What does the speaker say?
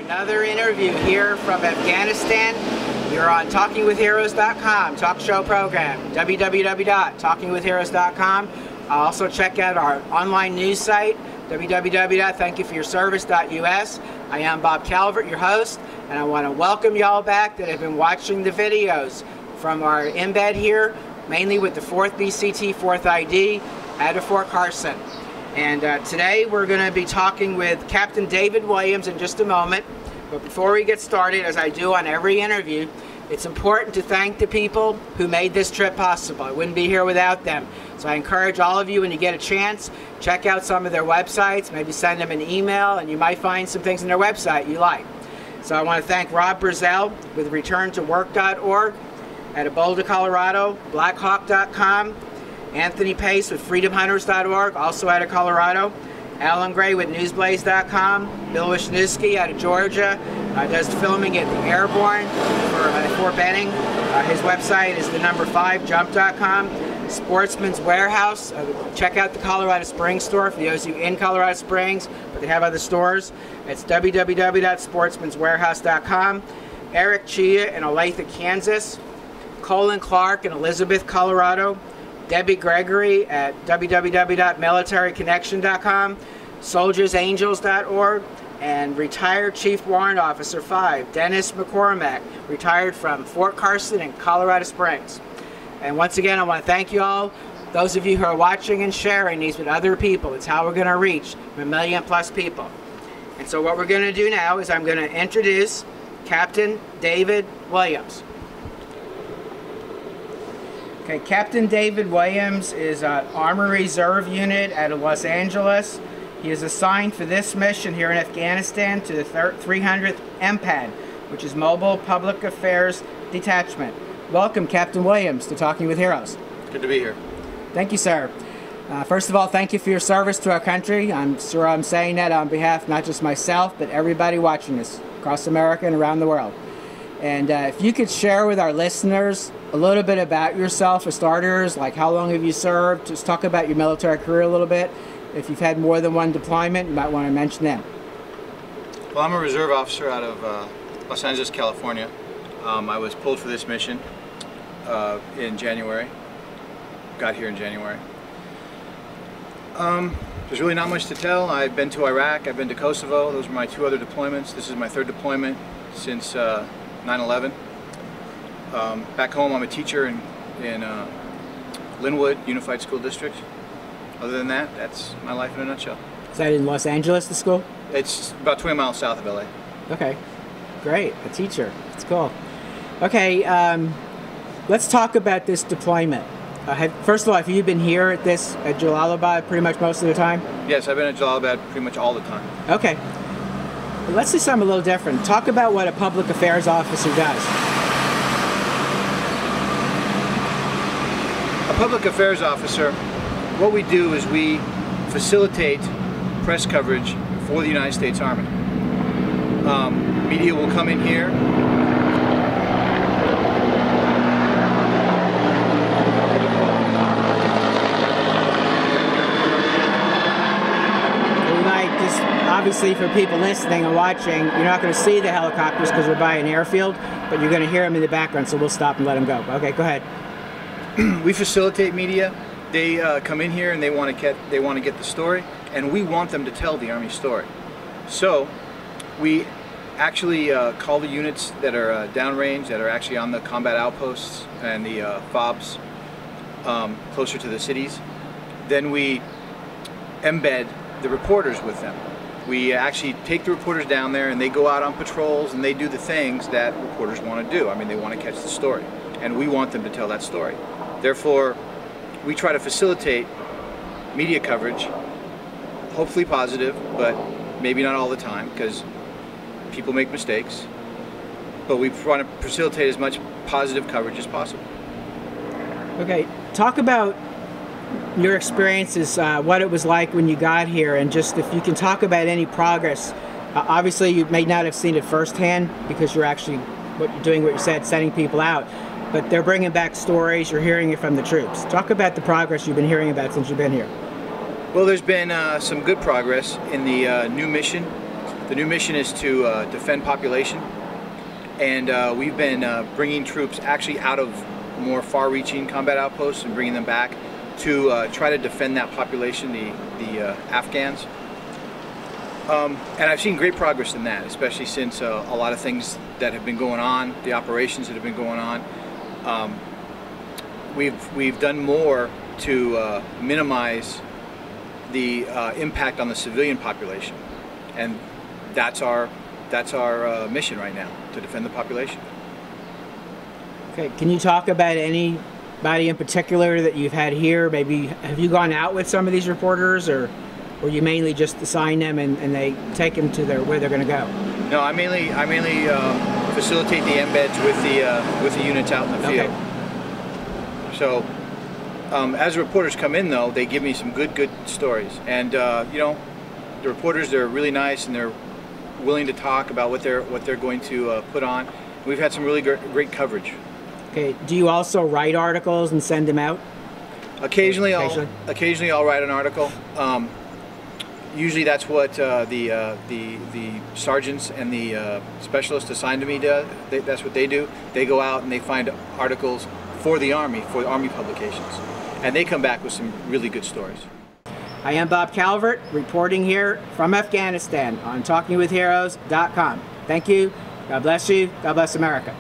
Another interview here from Afghanistan. You're on TalkingWithHeroes.com, talk show program, www.talkingwithheroes.com. Also check out our online news site, www.thankyouforyourservice.us. I am Bob Calvert, your host, and I want to welcome y'all back that have been watching the videos from our embed here, mainly with the 4th BCT 4th ID out of Fort Carson. And today we're going to be talking with Captain David Williams in just a moment. But before we get started, as I do on every interview, it's important to thank the people who made this trip possible. I wouldn't be here without them. So I encourage all of you, when you get a chance, check out some of their websites, maybe send them an email, and you might find some things on their website you like. So I want to thank Rob Brazel with returntowork.org, out of Boulder, Colorado, blackhawk.com, Anthony Pace with freedomhunters.org, also out of Colorado, Alan Gray with newsblaze.com, Bill Wisniewski out of Georgia, does filming at the Airborne for Fort Benning. His website is the number 5jump.com. Sportsman's Warehouse, check out the Colorado Springs store for those of you in Colorado Springs, but they have other stores. It's www.sportsmanswarehouse.com. Eric Chia in Olathe, Kansas. Colin Clark in Elizabeth, Colorado. Debbie Gregory at www.militaryconnection.com, soldiersangels.org, and Retired Chief Warrant Officer 5, Dennis McCormack, retired from Fort Carson and Colorado Springs. And once again, I want to thank you all, those of you who are watching and sharing these with other people. It's how we're going to reach 1 million+ people. And so what we're going to do now is I'm going to introduce Captain David Williams. Okay, Captain David Williams is an Army Reserve unit out of Los Angeles. He is assigned for this mission here in Afghanistan to the 300th MPAD, which is Mobile Public Affairs Detachment. Welcome, Captain Williams, to Talking with Heroes. Good to be here. Thank you, sir. First of all, thank you for your service to our country. I'm sure I'm saying that on behalf not just myself, but everybody watching this across America and around the world. And if you could share with our listeners a little bit about yourself for starters, like how long have you served, just talk about your military career a little bit. If you've had more than one deployment, you might want to mention them. Well, I'm a reserve officer out of Los Angeles, California. I was pulled for this mission in January, got here in January. There's really not much to tell. I've been to Iraq, I've been to Kosovo. Those were my 2 other deployments. This is my 3rd deployment since 9/11. Back home, I'm a teacher in Linwood Unified School District. Other than that, that's my life in a nutshell. Is that in Los Angeles, the school? It's about 20 miles south of LA. Okay, great, a teacher, that's cool. Okay, let's talk about this deployment. First of all, have you been here at Jalalabad pretty much most of the time? Yes, I've been at Jalalabad pretty much all the time. Okay. Let's do something a little different. Talk about what a public affairs officer does. A public affairs officer, what we do is we facilitate press coverage for the United States Army. Media will come in here. Obviously, for people listening and watching, you're not going to see the helicopters because we're by an airfield, but you're going to hear them in the background, so we'll stop and let them go. Okay, go ahead. We facilitate media. They come in here and they want to get the story, and we want them to tell the Army story. So we actually call the units that are downrange, that are actually on the combat outposts and the FOBs closer to the cities. Then we embed the reporters with them. We actually take the reporters down there and they go out on patrols and they do the things that reporters want to do. I mean, they want to catch the story, and we want them to tell that story. Therefore, we try to facilitate media coverage, hopefully positive, but maybe not all the time because people make mistakes. But we want to facilitate as much positive coverage as possible. Okay, talk about your experiences, what it was like when you got here, and just if you can talk about any progress. Obviously, you may not have seen it firsthand because you're actually doing what you said, sending people out. But they're bringing back stories. You're hearing it from the troops. Talk about the progress you've been hearing about since you've been here. Well, there's been some good progress in the new mission. The new mission is to defend population, and we've been bringing troops actually out of more far-reaching combat outposts and bringing them back to try to defend that population, the Afghans. And I've seen great progress in that, especially since a lot of things that have been going on, the operations that have been going on. We've done more to minimize the impact on the civilian population, and that's our mission right now, to defend the population. Okay, can you talk about anybody in particular that you've had here? Maybe have you gone out with some of these reporters, or you mainly just assign them and they take them to where they're going to go? No, I mainly facilitate the embeds with the units out in the field. Okay. So as reporters come in, though, they give me some good stories, and you know, the reporters, they're really nice and they're willing to talk about what they're going to put on. We've had some really great coverage. Okay. Do you also write articles and send them out? Occasionally I'll write an article. Usually that's what the sergeants and the specialists assigned to me do. That's what they do. They go out and they find articles for the Army publications, and they come back with some really good stories. I am Bob Calvert, reporting here from Afghanistan on TalkingWithHeroes.com. Thank you. God bless you. God bless America.